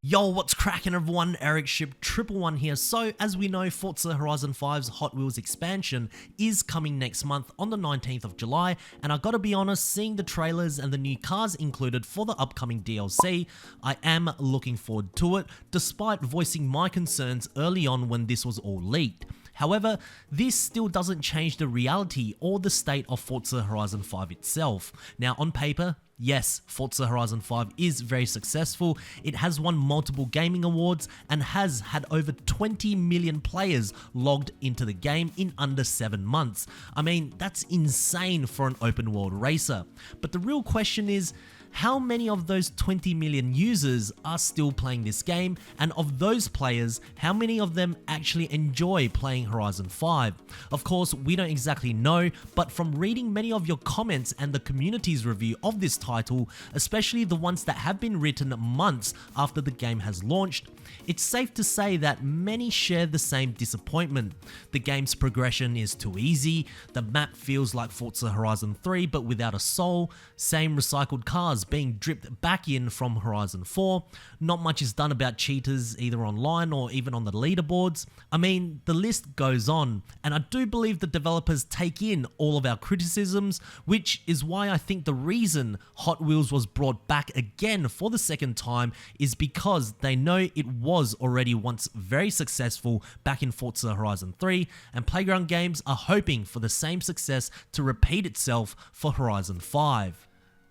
Yo, what's cracking everyone? Ericship 111 here. So, as we know, Forza Horizon 5's Hot Wheels expansion is coming next month on the 19th of July, and I gotta be honest, seeing the trailers and the new cars included for the upcoming DLC, I am looking forward to it, despite voicing my concerns early on when this was all leaked. However, this still doesn't change the reality or the state of Forza Horizon 5 itself. Now, on paper, yes, Forza Horizon 5 is very successful. It has won multiple gaming awards and has had over 20 million players logged into the game in under 7 months. I mean, that's insane for an open world racer. But the real question is, how many of those 20 million users are still playing this game, and of those players, how many of them actually enjoy playing Horizon 5? Of course, we don't exactly know, but from reading many of your comments and the community's review of this title, especially the ones that have been written months after the game has launched, it's safe to say that many share the same disappointment. The game's progression is too easy, the map feels like Forza Horizon 3 but without a soul, same recycled cars being dripped back in from Horizon 4, not much is done about cheaters either online or even on the leaderboards. I mean, the list goes on, and I do believe the developers take in all of our criticisms, which is why I think the reason Hot Wheels was brought back again for the second time is because they know it was already once very successful back in Forza Horizon 3, and Playground Games are hoping for the same success to repeat itself for Horizon 5.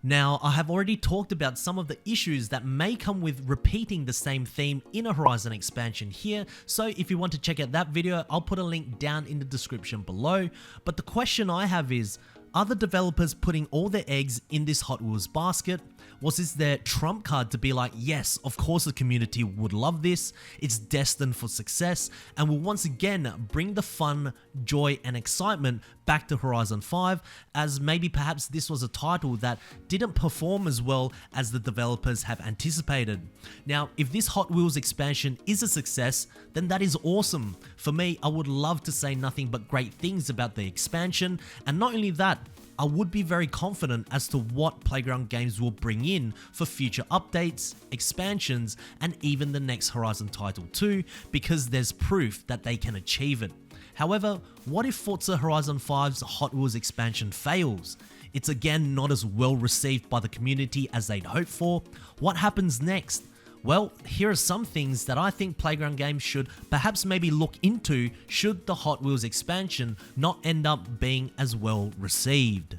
Now, I have already talked about some of the issues that may come with repeating the same theme in a Horizon expansion here, so if you want to check out that video, I'll put a link down in the description below. But the question I have is, are the developers putting all their eggs in this Hot Wheels basket? Was this their trump card to be like, yes, of course the community would love this, it's destined for success, and will once again bring the fun, joy, and excitement back to Horizon 5, as maybe perhaps this was a title that didn't perform as well as the developers have anticipated. Now, if this Hot Wheels expansion is a success, then that is awesome. For me, I would love to say nothing but great things about the expansion, and not only that, I would be very confident as to what Playground Games will bring in for future updates, expansions, and even the next Horizon title too, because there's proof that they can achieve it. However, what if Forza Horizon 5's Hot Wheels expansion fails? It's again not as well received by the community as they'd hoped for. What happens next? Well, here are some things that I think Playground Games should perhaps maybe look into should the Hot Wheels expansion not end up being as well received.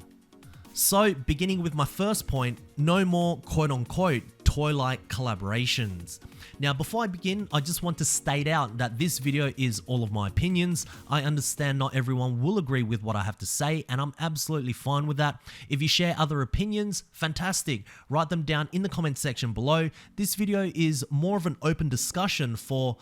So, beginning with my first point, no more quote-unquote toy-like collaborations. Now, before I begin, I just want to state out that this video is all of my opinions. I understand not everyone will agree with what I have to say, and I'm absolutely fine with that. If you share other opinions, fantastic. Write them down in the comment section below. This video is more of an open discussion for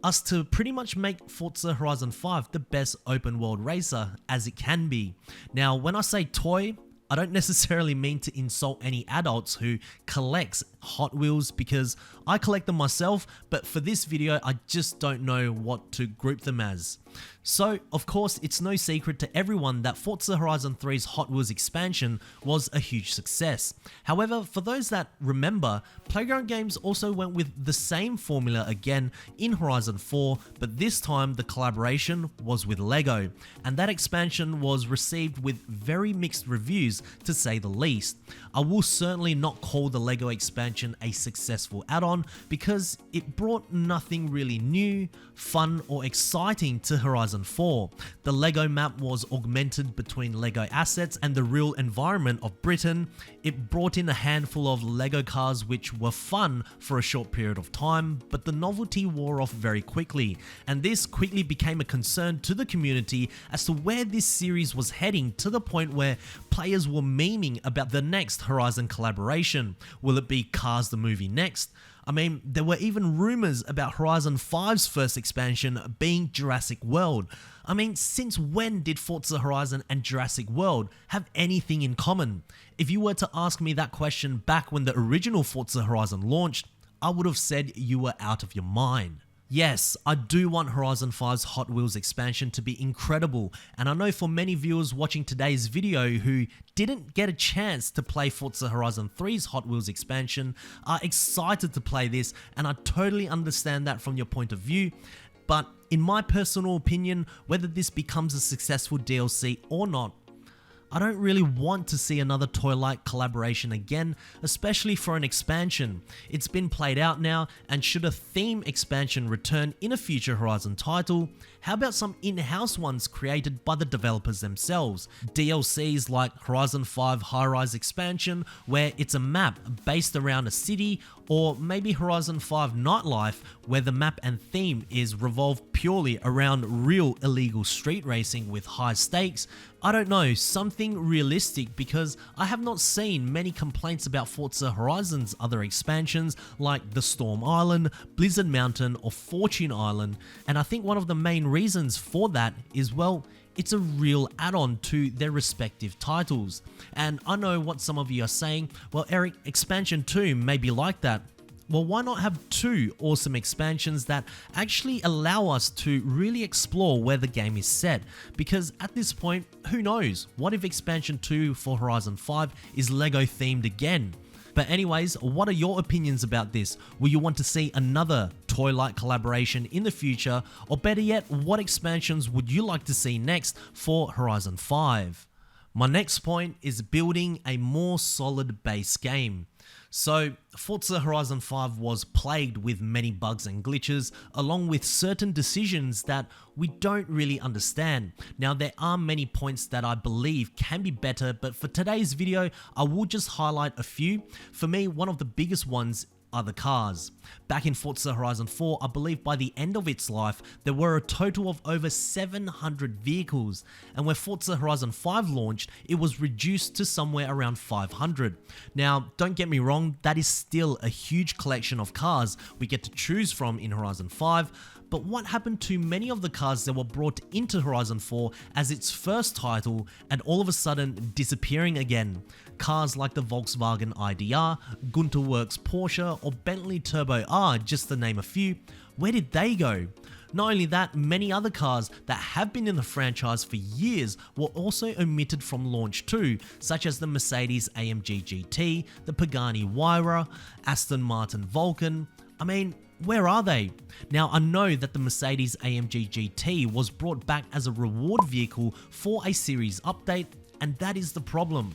us to pretty much make Forza Horizon 5 the best open world racer as it can be. Now, when I say toy, I don't necessarily mean to insult any adults who collects Hot Wheels, because I collect them myself, but for this video I just don't know what to group them as. So, of course, it's no secret to everyone that Forza Horizon 3's Hot Wheels expansion was a huge success. However, for those that remember, Playground Games also went with the same formula again in Horizon 4, but this time the collaboration was with LEGO, and that expansion was received with very mixed reviews to say the least. I will certainly not call the LEGO expansion a successful add-on because it brought nothing really new, fun, or exciting to Horizon 4. The LEGO map was augmented between LEGO assets and the real environment of Britain. It brought in a handful of LEGO cars which were fun for a short period of time, but the novelty wore off very quickly, and this quickly became a concern to the community as to where this series was heading, to the point where players were memeing about the next Horizon collaboration. Will it be Cars the movie next? I mean, there were even rumors about Horizon 5's first expansion being Jurassic World. I mean, since when did Forza Horizon and Jurassic World have anything in common? If you were to ask me that question back when the original Forza Horizon launched, I would have said you were out of your mind. Yes, I do want Horizon 5's Hot Wheels expansion to be incredible, and I know for many viewers watching today's video who didn't get a chance to play Forza Horizon 3's Hot Wheels expansion are excited to play this, and I totally understand that from your point of view. But in my personal opinion, whether this becomes a successful DLC or not, I don't really want to see another toy-like collaboration again, especially for an expansion. It's been played out now, and should a theme expansion return in a future Horizon title, how about some in-house ones created by the developers themselves? DLCs like Horizon 5 High Rise expansion, where it's a map based around a city, or maybe Horizon 5 Nightlife, where the map and theme is revolved purely around real illegal street racing with high stakes. I don't know, something realistic, because I have not seen many complaints about Forza Horizon's other expansions like the Storm Island, Blizzard Mountain or Fortune Island, and I think one of the main reasons for that is, well, it's a real add-on to their respective titles. And I know what some of you are saying, well Eric, expansion 2 may be like that. Well, why not have two awesome expansions that actually allow us to really explore where the game is set? Because at this point, who knows? What if expansion 2 for Horizon 5 is Lego themed again? But anyways, what are your opinions about this? Will you want to see another toy-like collaboration in the future? Or better yet, what expansions would you like to see next for Horizon 5? My next point is building a more solid base game. So, Forza Horizon 5 was plagued with many bugs and glitches, along with certain decisions that we don't really understand. Now, there are many points that I believe can be better, but for today's video, I will just highlight a few. For me, one of the biggest ones are the cars. Back in Forza Horizon 4, I believe by the end of its life, there were a total of over 700 vehicles, and when Forza Horizon 5 launched, it was reduced to somewhere around 500. Now, don't get me wrong, that is still a huge collection of cars we get to choose from in Horizon 5, but what happened to many of the cars that were brought into Horizon 4 as its first title and all of a sudden disappearing again? Cars like the Volkswagen IDR, Gunter Works Porsche or Bentley Turbo R, just to name a few, where did they go? Not only that, many other cars that have been in the franchise for years were also omitted from launch too, such as the Mercedes AMG GT, the Pagani Huayra, Aston Martin Vulcan. I mean, where are they? Now, I know that the Mercedes AMG GT was brought back as a reward vehicle for a series update, and that is the problem.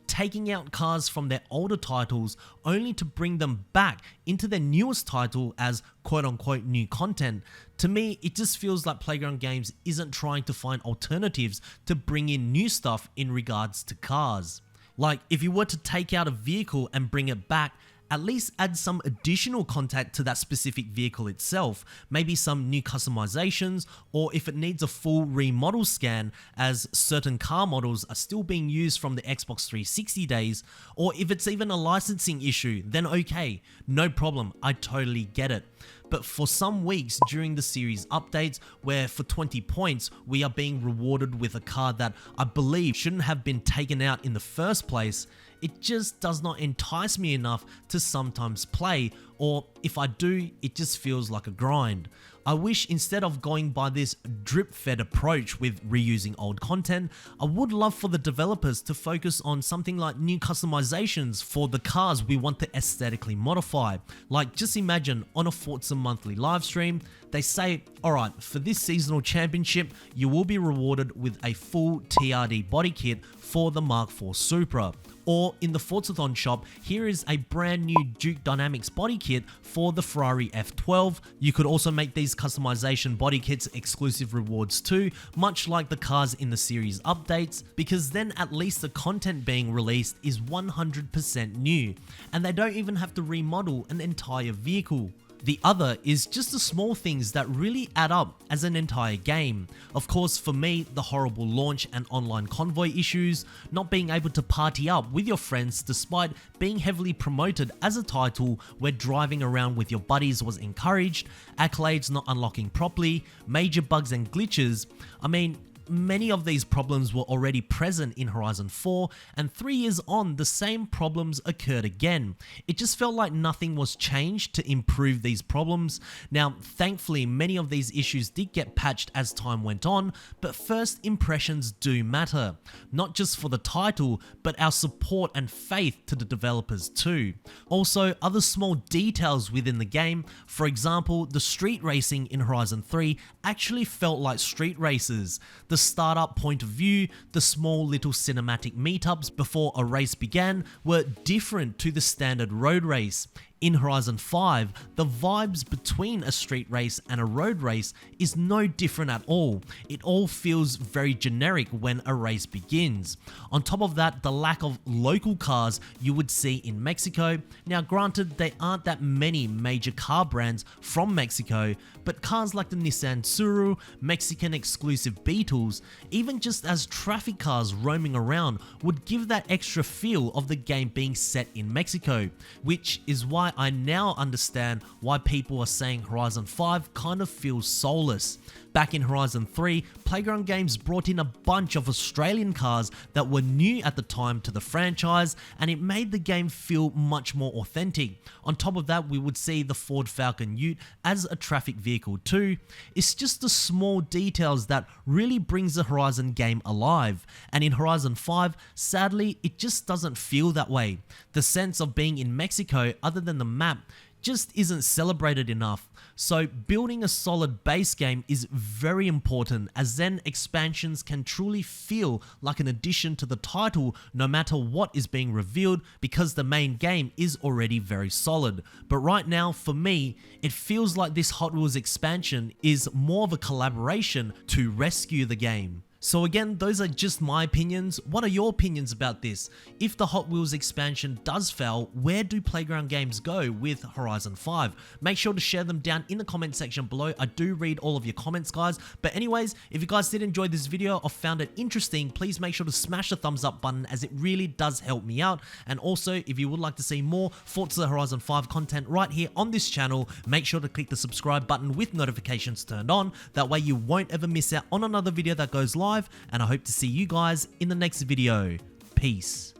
Taking out cars from their older titles only to bring them back into their newest title as quote-unquote new content, to me it just feels like Playground Games isn't trying to find alternatives to bring in new stuff in regards to cars. Like, if you were to take out a vehicle and bring it back, at least add some additional content to that specific vehicle itself, maybe some new customizations, or if it needs a full remodel scan as certain car models are still being used from the Xbox 360 days, or if it's even a licensing issue, then okay, no problem, I totally get it. But for some weeks during the series updates, where for 20 points we are being rewarded with a car that I believe shouldn't have been taken out in the first place, it just does not entice me enough to sometimes play, or if I do, it just feels like a grind. I wish instead of going by this drip-fed approach with reusing old content, I would love for the developers to focus on something like new customizations for the cars we want to aesthetically modify. Like, just imagine on a Forza monthly livestream, they say, alright, for this seasonal championship, you will be rewarded with a full TRD body kit for the Mark IV Supra. Or in the Forzathon shop, here is a brand new Duke Dynamics body kit for the Ferrari F12. You could also make these customization body kits exclusive rewards too, much like the cars in the series updates, because then at least the content being released is 100% new, and they don't even have to remodel an entire vehicle. The other is just the small things that really add up as an entire game. Of course, for me, the horrible launch and online convoy issues, not being able to party up with your friends despite being heavily promoted as a title where driving around with your buddies was encouraged, accolades not unlocking properly, major bugs and glitches. I mean, many of these problems were already present in Horizon 4, and 3 years on, the same problems occurred again. It just felt like nothing was changed to improve these problems. Now, thankfully, many of these issues did get patched as time went on, but first impressions do matter. Not just for the title, but our support and faith to the developers too. Also, other small details within the game, for example, the street racing in Horizon 3 actually felt like street races. The startup point of view, the small little cinematic meetups before a race began were different to the standard road race. In Horizon 5, the vibes between a street race and a road race is no different at all. It all feels very generic when a race begins. On top of that, the lack of local cars you would see in Mexico. Now granted, there aren't that many major car brands from Mexico, but cars like the Nissan Tsuru, Mexican exclusive Beetles, even just as traffic cars roaming around would give that extra feel of the game being set in Mexico, which is why I now understand why people are saying Horizon 5 kind of feels soulless. Back in Horizon 3, Playground Games brought in a bunch of Australian cars that were new at the time to the franchise, and it made the game feel much more authentic. On top of that, we would see the Ford Falcon Ute as a traffic vehicle too. It's just the small details that really brings the Horizon game alive, and in Horizon 5, sadly, it just doesn't feel that way. The sense of being in Mexico, other than the map, just isn't celebrated enough. So building a solid base game is very important, as then expansions can truly feel like an addition to the title no matter what is being revealed, because the main game is already very solid. But right now, for me, it feels like this Hot Wheels expansion is more of a collaboration to rescue the game. So again, those are just my opinions. What are your opinions about this? If the Hot Wheels expansion does fail, where do Playground Games go with Horizon 5? Make sure to share them down in the comment section below. I do read all of your comments, guys. But anyways, if you guys did enjoy this video or found it interesting, please make sure to smash the thumbs up button, as it really does help me out. And also, if you would like to see more Forza Horizon 5 content right here on this channel, make sure to click the subscribe button with notifications turned on. That way you won't ever miss out on another video that goes live. And I hope to see you guys in the next video. Peace.